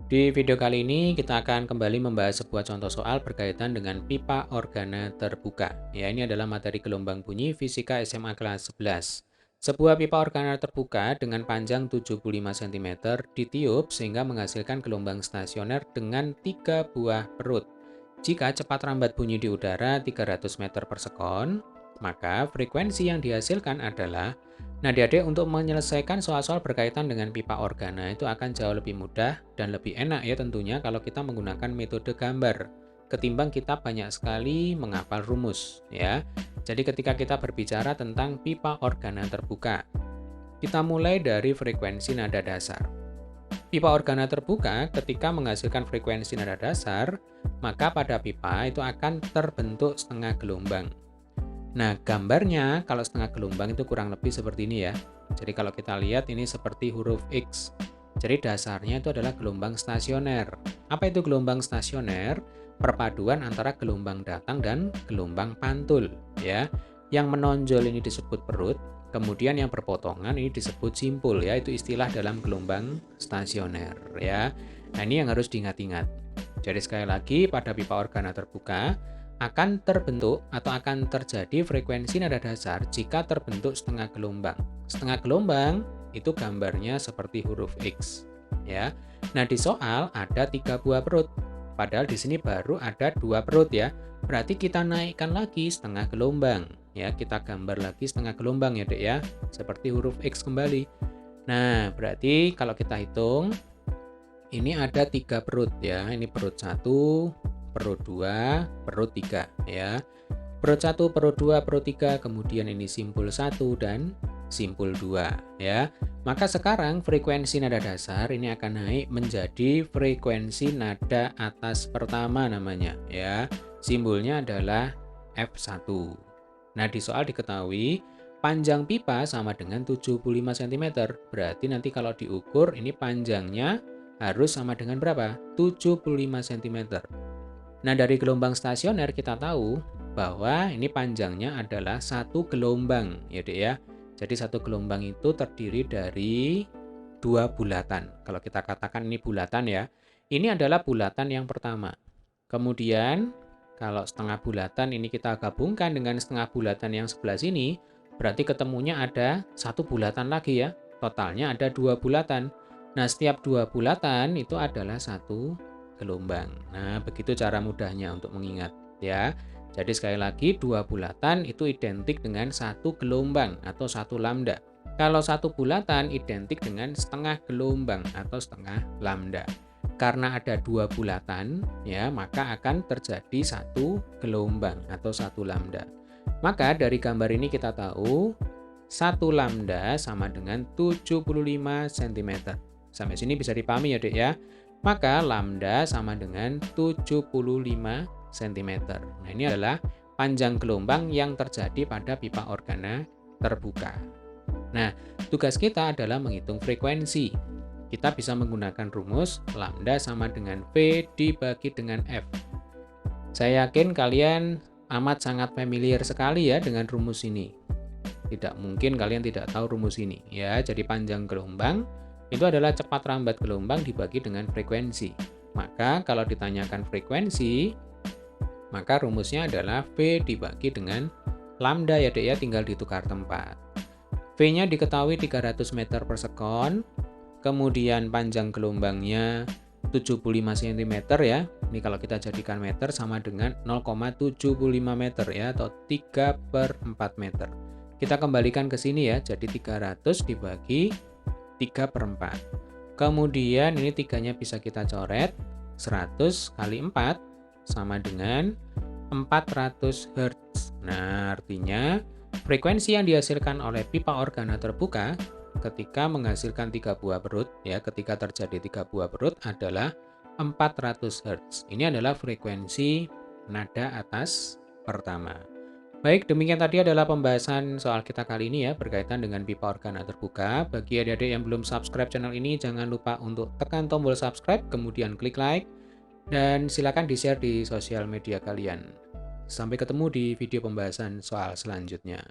Di video kali ini kita akan kembali membahas sebuah contoh soal berkaitan dengan pipa organa terbuka. Ya, ini adalah materi gelombang bunyi fisika SMA kelas 11. Sebuah pipa organa terbuka dengan panjang 75 cm ditiup sehingga menghasilkan gelombang stasioner dengan 3 buah perut. Jika cepat rambat bunyi di udara 300 meter per sekon, maka frekuensi yang dihasilkan adalah. Nah, adik-adik, untuk menyelesaikan soal-soal berkaitan dengan pipa organa itu akan jauh lebih mudah dan lebih enak ya tentunya kalau kita menggunakan metode gambar ketimbang kita banyak sekali menghafal rumus ya. Jadi ketika kita berbicara tentang pipa organa terbuka, kita mulai dari frekuensi nada dasar. Pipa organa terbuka ketika menghasilkan frekuensi nada dasar, maka pada pipa itu akan terbentuk setengah gelombang. Nah, gambarnya kalau setengah gelombang itu kurang lebih seperti ini ya. Jadi kalau kita lihat ini seperti huruf X. Jadi dasarnya itu adalah gelombang stasioner. Apa itu gelombang stasioner? Perpaduan antara gelombang datang dan gelombang pantul ya. Yang menonjol ini disebut perut, kemudian yang berpotongan ini disebut simpul ya. Itu istilah dalam gelombang stasioner ya. Nah, ini yang harus diingat-ingat. Jadi sekali lagi pada pipa organa terbuka akan terbentuk atau akan terjadi frekuensi nada dasar jika terbentuk setengah gelombang. Setengah gelombang itu gambarnya seperti huruf X, ya. Nah, di soal ada 3 buah perut, padahal di sini baru ada 2 perut ya. Berarti kita naikkan lagi setengah gelombang, ya. Kita gambar lagi setengah gelombang ya, Dek ya, seperti huruf X kembali. Nah, berarti kalau kita hitung, ini ada 3 perut ya. Ini perut 1, perut 2, perut 3 ya. Perut 1, perut 2, perut 3, kemudian ini simpul 1 dan simpul 2 ya. Maka sekarang frekuensi nada dasar ini akan naik menjadi frekuensi nada atas pertama namanya ya. Simbolnya adalah F1. Nah, di soal diketahui panjang pipa sama dengan 75 cm. Berarti nanti kalau diukur ini panjangnya harus sama dengan berapa? 75 cm. Nah, dari gelombang stasioner kita tahu bahwa ini panjangnya adalah satu gelombang, ya Dek ya. Jadi satu gelombang itu terdiri dari 2 bulatan. Kalau kita katakan ini bulatan ya, ini adalah bulatan yang pertama. Kemudian, kalau setengah bulatan ini kita gabungkan dengan setengah bulatan yang sebelah sini, berarti ketemunya ada satu bulatan lagi ya. Totalnya ada 2 bulatan. Nah, setiap 2 bulatan itu adalah satu gelombang. Nah, begitu cara mudahnya untuk mengingat ya. Jadi sekali lagi 2 bulatan itu identik dengan satu gelombang atau satu lambda. Kalau satu bulatan identik dengan setengah gelombang atau setengah lambda. Karena ada 2 bulatan ya, maka akan terjadi satu gelombang atau satu lambda. Maka dari gambar ini kita tahu 1 lambda sama dengan 75 cm. Sampai sini bisa dipahami ya, Dek ya. Maka lambda sama dengan 75 cm. Nah, ini adalah panjang gelombang yang terjadi pada pipa organa terbuka. Nah, tugas kita adalah menghitung frekuensi. Kita bisa menggunakan rumus lambda sama dengan V dibagi dengan F. Saya yakin kalian amat sangat familiar sekali ya dengan rumus ini. Tidak mungkin kalian tidak tahu rumus ini ya. Jadi panjang gelombang itu adalah cepat rambat gelombang dibagi dengan frekuensi. Maka kalau ditanyakan frekuensi, maka rumusnya adalah V dibagi dengan lambda ya Dek ya, tinggal ditukar tempat. V-nya diketahui 300 meter per sekon, kemudian panjang gelombangnya 75 cm ya. Ini kalau kita jadikan meter sama dengan 0,75 meter ya, atau 3/4 meter. Kita kembalikan ke sini ya, jadi 300 dibagi 3/4. Kemudian ini 3-nya bisa kita coret, 100 kali 4 sama dengan 400 Hz. Nah, artinya frekuensi yang dihasilkan oleh pipa organa terbuka ketika menghasilkan 3 buah perut, ya, ketika terjadi 3 buah perut adalah 400 Hz. Ini adalah frekuensi nada atas pertama. Baik, demikian tadi adalah pembahasan soal kita kali ini ya, berkaitan dengan pipa organa terbuka. Bagi adik-adik yang belum subscribe channel ini, jangan lupa untuk tekan tombol subscribe, kemudian klik like, dan silakan di-share di sosial media kalian. Sampai ketemu di video pembahasan soal selanjutnya.